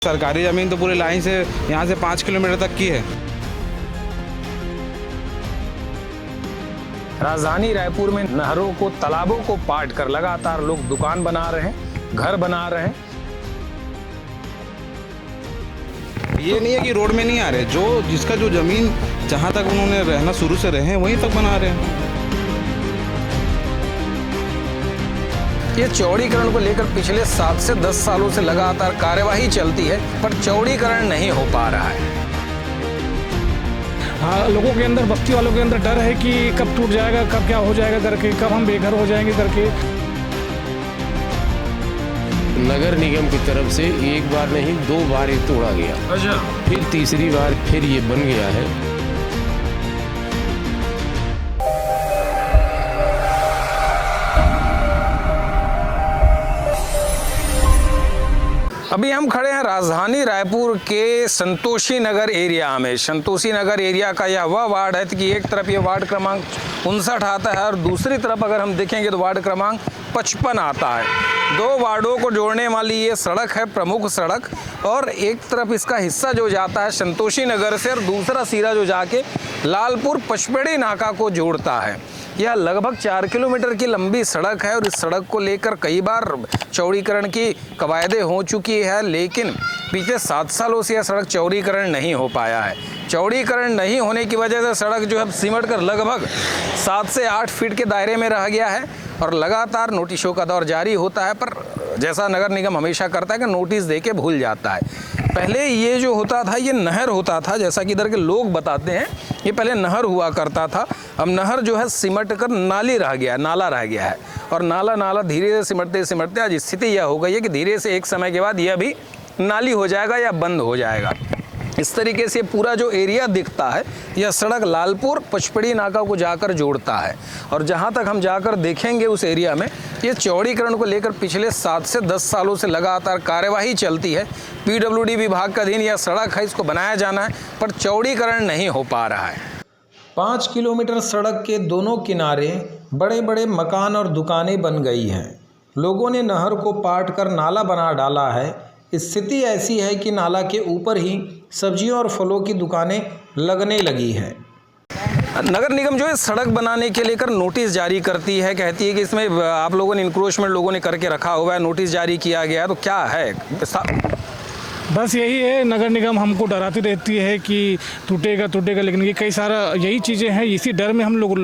सरकारी ज़मीन तो पूरी लाइन से यहाँ से 5 किलोमीटर तक की है। राजधानी रायपुर में नहरों को, तालाबों को पाट कर लगातार लोग दुकान बना रहे हैं, घर बना रहे हैं। ये नहीं है कि रोड में नहीं आ रहे, जो जिसका जो ज़मीन जहाँ तक उन्होंने रहना शुरू से रहे हैं वहीं तक बना रहे हैं। ये चौड़ीकरण को लेकर पिछले 7 से 10 सालों से लगातार कार्यवाही चलती है, पर चौड़ीकरण नहीं हो पा रहा है। हाँ, लोगों के अंदर, बस्ती वालों के अंदर डर है कि कब टूट जाएगा, कब क्या हो जाएगा करके, कब हम बेघर हो जाएंगे करके। नगर निगम की तरफ से एक बार नहीं 2 बार ये तोड़ा गया। अच्छा। फिर तीसरी बार फिर ये बन गया है। अभी हम खड़े हैं राजधानी रायपुर के संतोषी नगर एरिया में। संतोषी नगर एरिया का यह वह वार्ड है कि एक तरफ ये वार्ड क्रमांक 59 आता है और दूसरी तरफ अगर हम देखेंगे तो वार्ड क्रमांक 55 आता है। 2 वार्डों को जोड़ने वाली ये सड़क है, प्रमुख सड़क, और एक तरफ इसका हिस्सा जो जाता है संतोषी नगर से और दूसरा सिरा जो जाके लालपुर पचपेड़ी नाका को जोड़ता है। यह लगभग 4 किलोमीटर की लंबी सड़क है और इस सड़क को लेकर कई बार चौड़ीकरण की कवायदें हो चुकी है, लेकिन पिछले 7 सालों से यह सड़क चौड़ीकरण नहीं हो पाया है। चौड़ीकरण नहीं होने की वजह से सड़क जो है सिमट कर लगभग 7 से 8 फीट के दायरे में रह गया है और लगातार नोटिसों का दौर जारी होता है, पर जैसा नगर निगम हमेशा करता है कि नोटिस दे के भूल जाता है। पहले ये जो होता था ये नहर होता था, जैसा कि इधर के लोग बताते हैं, ये पहले नहर हुआ करता था। अब नहर जो है सिमट कर नाली रह गया है, नाला रह गया है, और नाला धीरे धीरे सिमटते सिमटते आज स्थिति यह हो गई है कि धीरे से एक समय के बाद यह भी नाली हो जाएगा या बंद हो जाएगा। इस तरीके से पूरा जो एरिया दिखता है यह सड़क लालपुर पचपेड़ी नाका को जाकर जोड़ता है। और जहां तक हम जाकर देखेंगे उस एरिया में ये चौड़ीकरण को लेकर पिछले 7 से 10 सालों से लगातार कार्यवाही चलती है। पीडब्ल्यूडी विभाग का अधीन यह सड़क है, इसको बनाया जाना है, पर चौड़ीकरण नहीं हो पा रहा है। 5 किलोमीटर सड़क के दोनों किनारे बड़े बड़े मकान और दुकानें बन गई हैं। लोगों ने नहर को पाट कर नाला बना डाला है। स्थिति ऐसी है कि नाला के ऊपर ही सब्जियों और फलों की दुकानें लगने लगी है। नगर निगम जो है सड़क बनाने के लेकर नोटिस जारी करती है, कहती है कि इसमें आप लोगों ने इंक्रोचमेंट लोगों ने करके रखा हुआ है, नोटिस जारी किया गया है, तो क्या है? बस यही है, नगर निगम हमको डराती रहती है कि टूटेगा, लेकिन ये कई सारा यही चीज़ें हैं, इसी डर में हम लोग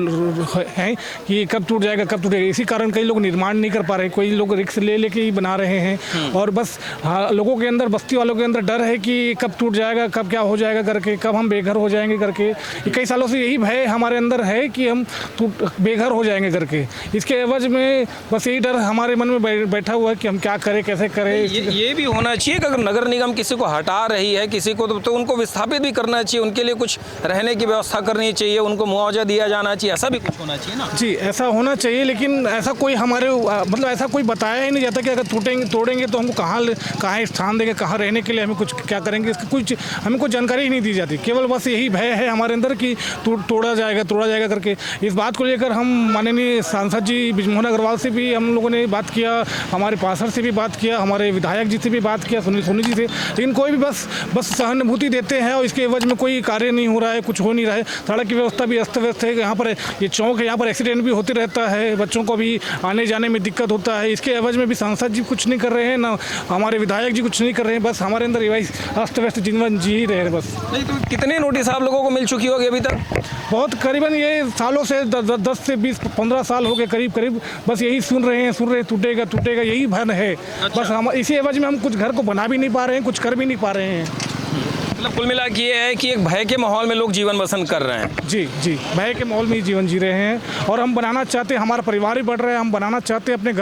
हैं कि कब टूट जाएगा। इसी कारण कई लोग निर्माण नहीं कर पा रहे, कोई लोग रिस्क लेके ही बना रहे हैं। और बस हाँ, लोगों के अंदर, बस्ती वालों के अंदर डर है कि कब टूट जाएगा, कब क्या हो जाएगा करके, कब हम बेघर हो जाएंगे करके। कई सालों से यही भय हमारे अंदर है कि हम बेघर हो जाएंगे करके। इसके एवज में बस यही डर हमारे मन में बैठा हुआ है कि हम क्या करें, कैसे करें। ये भी होना चाहिए कि अगर नगर निगम किसी को हटा रही है, किसी को, तो उनको विस्थापित भी करना चाहिए, उनके लिए कुछ रहने की व्यवस्था करनी चाहिए, उनको मुआवजा दिया जाना चाहिए, ऐसा भी कुछ होना चाहिए ना। जी, ऐसा होना चाहिए, लेकिन ऐसा कोई हमारे मतलब ऐसा कोई बताया ही नहीं जाता कि अगर तोड़ेंगे तो हमको कहाँ स्थान देंगे, कहाँ रहने के लिए हमें कुछ क्या करेंगे, इसकी कुछ हमें कोई जानकारी ही नहीं दी जाती। केवल बस यही भय है हमारे अंदर कि तोड़ा जाएगा करके। इस बात को लेकर हम माननीय सांसद जी बृजमोहन अग्रवाल से भी हम लोगों ने बात किया, हमारे पार्षद से भी बात किया, हमारे विधायक जी से भी बात किया, सोनी जी से, लेकिन कोई भी बस सहानुभूति देते हैं और इसके एवज में कोई कार्य नहीं हो रहा है, कुछ हो नहीं रहा है। सड़क की व्यवस्था भी अस्त व्यस्त है। यहाँ पर ये चौक है, यहाँ पर एक्सीडेंट भी होते रहता है, बच्चों को भी आने जाने में दिक्कत होता है। इसके एवज में भी सांसद जी कुछ नहीं कर रहे हैं, ना हमारे विधायक जी कुछ नहीं कर रहे हैं। बस हमारे अंदर ये अस्त व्यस्त जीवन जी ही रहे हैं बस। नहीं तो कितने नोटिस आप लोगों को मिल चुकी होगी अभी तक? बहुत करीबन ये सालों से 10 से 20-15 साल हो गए करीब। बस यही सुन रहे हैं, टूटेगा, यही भय है। अच्छा। बस हम इसी एवज में हम कुछ घर को बना भी नहीं पा रहे हैं, कुछ कर भी नहीं पा रहे हैं। मतलब कुल मिला के ये है कि एक भय के माहौल में लोग जीवन बसंत कर रहे हैं। जी, भय के माहौल में ही जीवन जी रहे हैं और हम बनाना चाहते हैं, हमारा परिवार भी बढ़ रहा है, हम बनाना चाहते हैं अपने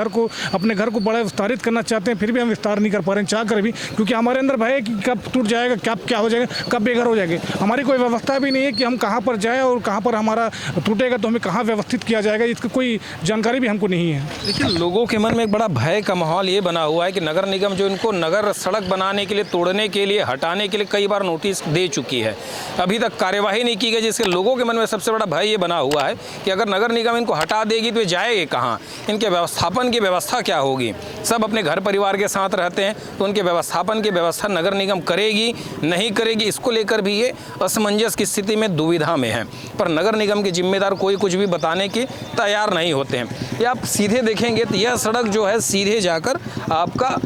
घर को बड़ा विस्तारित करना चाहते हैं, फिर भी हम विस्तार नहीं कर पा रहे हैं, चाह कर भी, क्योंकि हमारे अंदर भय है कि कब टूट जाएगा, कब क्या हो जाएगा, कब बेघर हो जाएंगे। हमारी कोई व्यवस्था भी नहीं है कि हम कहाँ पर जाएँ और कहाँ पर हमारा टूटेगा तो हमें कहाँ व्यवस्थित किया जाएगा, इसकी कोई जानकारी भी हमको नहीं है। लेकिन लोगों के मन में एक बड़ा भय का माहौल ये बना हुआ है कि नगर निगम जो इनको नगर सड़क बनाने के लिए, तोड़ने के लिए, हटाने के लिए कई बार नोटिस दे चुकी है, अभी तक कार्यवाही नहीं की गई, जिसके लोगों के मन में सबसे बड़ा भय ये बना हुआ है कि अगर नगर निगम इनको हटा देगी तो ये जाएंगे कहाँ, इनके व्यवस्थापन की व्यवस्था क्या होगी। सब अपने घर परिवार के साथ रहते हैं, तो उनके व्यवस्थापन की व्यवस्था नगर निगम करेगी नहीं करेगी, इसको लेकर भी ये असमंजस की स्थिति में दुविधा में है। पर नगर निगम के जिम्मेदार कोई कुछ भी बताने की तैयार नहीं होते हैं। ये आप सीधे देखेंगे तो यह सड़क जो है सीधे जाकर आपका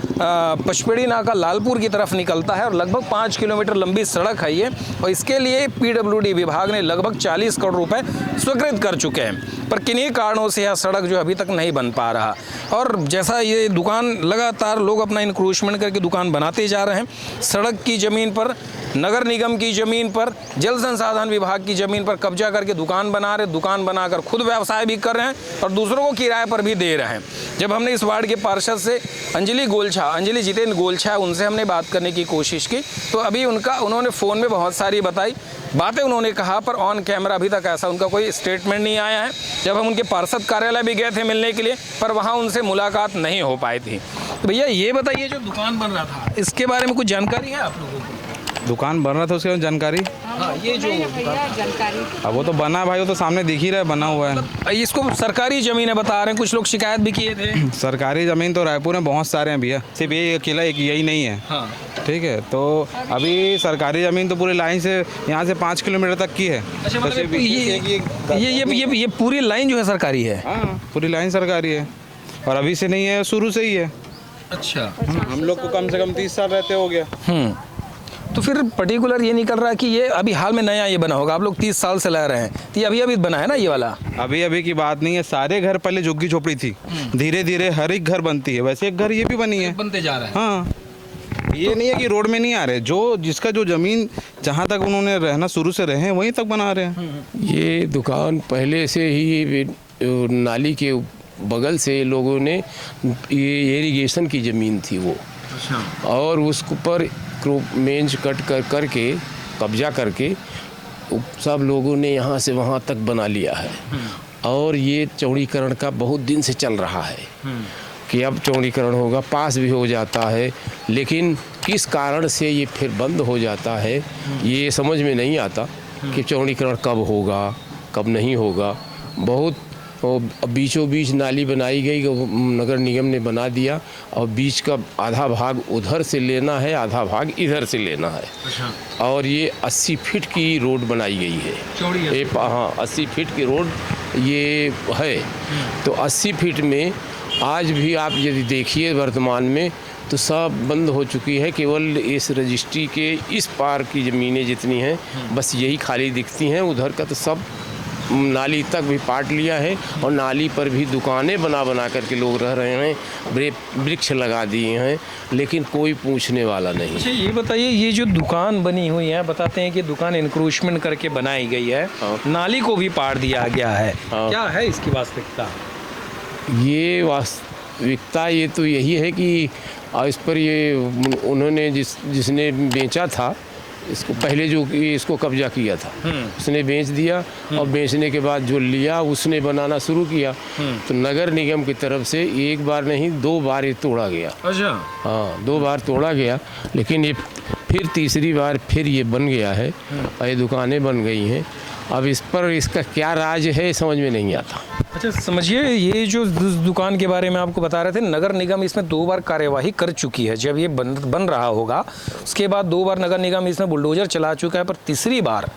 पचपेड़ी नाका लालपुर की तरफ निकलता है और लगभग 5 किलोमीटर लंबी सड़क है ये, और इसके लिए पीडब्ल्यूडी विभाग ने लगभग 40 करोड़ रुपए स्वीकृत कर चुके हैं। पर किन्हीं कारणों से यह सड़क जो अभी तक नहीं बन पा रहा, और जैसा ये दुकान लगातार लोग अपना इंक्रोचमेंट करके दुकान बनाते जा रहे हैं, सड़क की ज़मीन पर, नगर निगम की ज़मीन पर, जल संसाधन विभाग की ज़मीन पर कब्जा करके दुकान बना रहे, दुकान बनाकर खुद व्यवसाय भी कर रहे हैं और दूसरों को किराए पर भी दे रहे हैं। जब हमने इस वार्ड के पार्षद से अंजलि जितेंद्र गोलछा, उनसे हमने बात करने की कोशिश की, तो अभी उन्होंने फ़ोन में बहुत सारी बातें उन्होंने कहा, पर ऑन कैमरा अभी तक ऐसा उनका कोई स्टेटमेंट नहीं आया है। जब हम उनके पार्षद कार्यालय भी गए थे मिलने के लिए, पर वहाँ उनसे मुलाकात नहीं हो पाई थी। तो भैया ये बताइए, जो दुकान बन रहा था इसके बारे में कुछ जानकारी है आप लोगों को? दुकान बन रहा था उसके बारे में जानकारी? हाँ, ये जो जानकारी अब वो तो बना भाई, वो तो सामने दिख ही रहा है, बना हुआ है। इसको सरकारी ज़मीन है बता रहे हैं, कुछ लोग शिकायत भी किए थे। सरकारी ज़मीन तो रायपुर में बहुत सारे हैं भैया, सिर्फ ये अकेला एक यही नहीं है। हाँ, ठीक है, तो अभी सरकारी ज़मीन तो पूरी लाइन से यहाँ से 5 किलोमीटर तक की है। अच्छा, तो मतलब सिर्फ ये पूरी लाइन जो है सरकारी है? हाँ, पूरी लाइन सरकारी है, और अभी से नहीं है, शुरू से ही है। अच्छा, हम लोग को कम से कम 30 साल रहते हो गया। तो फिर पर्टिकुलर ये निकल रहा है कि ये अभी हाल में नया ये बना होगा, आप लोग 30 साल से ला रहे हैं, तो ये अभी बना है ना ये वाला? अभी की बात नहीं है, सारे घर पहले झुग्गी झोपड़ी थी, धीरे धीरे हर एक घर बनती है, वैसे एक घर ये भी बनी है, बनते जा रहा है। हाँ, ये नहीं है कि रोड में नहीं आ रहे, जो जिसका जो ज़मीन जहाँ तक उन्होंने रहना शुरू से रहे वहीं तक बना रहे हैं। ये दुकान पहले से ही नाली के बगल से लोगों ने, ये इरिगेशन की ज़मीन थी वो, और उस पर मेंज कट करके कब्जा करके सब लोगों ने यहाँ से वहाँ तक बना लिया है। और ये चौड़ीकरण का बहुत दिन से चल रहा है कि अब चौड़ीकरण होगा, पास भी हो जाता है, लेकिन किस कारण से ये फिर बंद हो जाता है ये समझ में नहीं आता कि चौड़ीकरण कब होगा कब नहीं होगा। बहुत बीचों बीच नाली बनाई गई, नगर निगम ने बना दिया, और बीच का आधा भाग उधर से लेना है, आधा भाग इधर से लेना है। अच्छा। और ये 80 फीट की रोड बनाई गई है, चौड़ी है। हाँ, 80 फीट की रोड ये है। तो 80 फीट में आज भी आप यदि देखिए वर्तमान में तो सब बंद हो चुकी है, केवल इस रजिस्ट्री के इस पार की ज़मीनें जितनी हैं बस यही खाली दिखती हैं, उधर का तो सब नाली तक भी पाट लिया है, और नाली पर भी दुकानें बना करके लोग रह रहे हैं, वृक्ष लगा दिए हैं, लेकिन कोई पूछने वाला नहीं। अच्छा, ये बताइए, ये जो दुकान बनी हुई है, बताते हैं कि दुकान इंक्रोचमेंट करके बनाई गई है, नाली को भी पाट दिया गया है, क्या है इसकी वास्तविकता? ये वास्तविकता ये तो यही है कि इस पर ये उन्होंने जिसने बेचा था इसको, पहले जो इसको कब्जा किया था उसने बेच दिया, और बेचने के बाद जो लिया उसने बनाना शुरू किया, तो नगर निगम की तरफ से एक बार नहीं 2 बार ये तोड़ा गया। अच्छा, हाँ, 2 बार तोड़ा गया, लेकिन ये फिर तीसरी बार फिर ये बन गया है और ये दुकानें बन गई हैं। अब इस पर इसका क्या राज है समझ में नहीं आता। अच्छा, समझिए, ये जो दुकान के बारे में आपको बता रहे थे, नगर निगम इसमें 2 बार कार्यवाही कर चुकी है। जब ये बन रहा होगा उसके बाद 2 बार नगर निगम इसमें बुलडोजर चला चुका है, पर तीसरी बार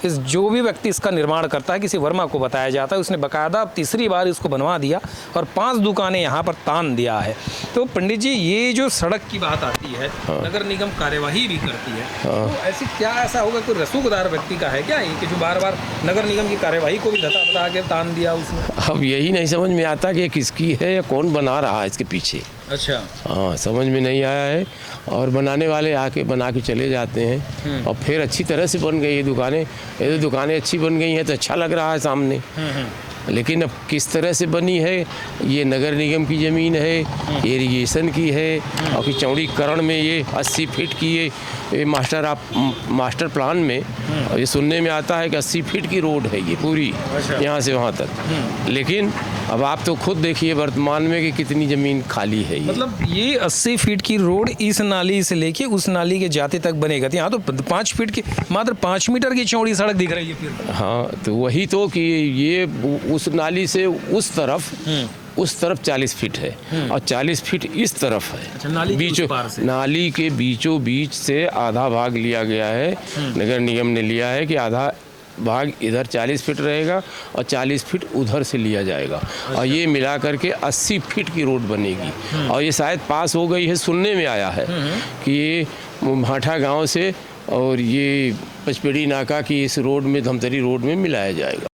इस जो भी व्यक्ति इसका निर्माण करता है, किसी वर्मा को बताया जाता है, उसने बाकायदा तीसरी बार इसको बनवा दिया और 5 दुकानें यहाँ पर तान दिया है। तो पंडित जी, ये जो सड़क की बात आती है, नगर निगम कार्यवाही भी करती है, तो ऐसी क्या ऐसा होगा, कोई रसूखदार व्यक्ति का है क्या ये कि जो बार बार नगर निगम की कार्यवाही को भी धता बता के तान दिया उसने? अब यही नहीं समझ में आता कि किसकी है या कौन बना रहा है इसके पीछे। अच्छा, हाँ, समझ में नहीं आया है, और बनाने वाले आके बना के चले जाते हैं, और फिर अच्छी तरह से बन गई ये दुकानें। ये तो दुकानें अच्छी बन गई हैं तो अच्छा लग रहा है सामने, लेकिन अब किस तरह से बनी है, ये नगर निगम की ज़मीन है, इरिगेशन की है, और कि चौड़ीकरण में ये 80 फीट की ये मास्टर प्लान में ये सुनने में आता है कि 80 फीट की रोड है ये पूरी, यहाँ से वहाँ तक। लेकिन अब आप तो खुद देखिए वर्तमान में कि कितनी ज़मीन खाली है ये। मतलब ये 80 फीट की रोड इस नाली से लेके उस नाली के जाते तक बनेगा, तो यहाँ तो 5 फीट की, मात्र 5 मीटर की चौड़ी सड़क दिख रही है फिर। हाँ, तो वही तो कि ये उस नाली से उस तरफ 40 फीट है और 40 फीट इस तरफ है। अच्छा, नाली के उस पार से। नाली के बीचों बीच से आधा भाग लिया गया है, नगर निगम ने लिया है कि आधा भाग इधर 40 फीट रहेगा और 40 फीट उधर से लिया जाएगा। और ये मिला करके 80 फीट की रोड बनेगी। और ये शायद पास हो गई है, सुनने में आया है कि ये भाठा गांव से और ये पचपेड़ी नाका की इस रोड में, धमतरी रोड में मिलाया जाएगा।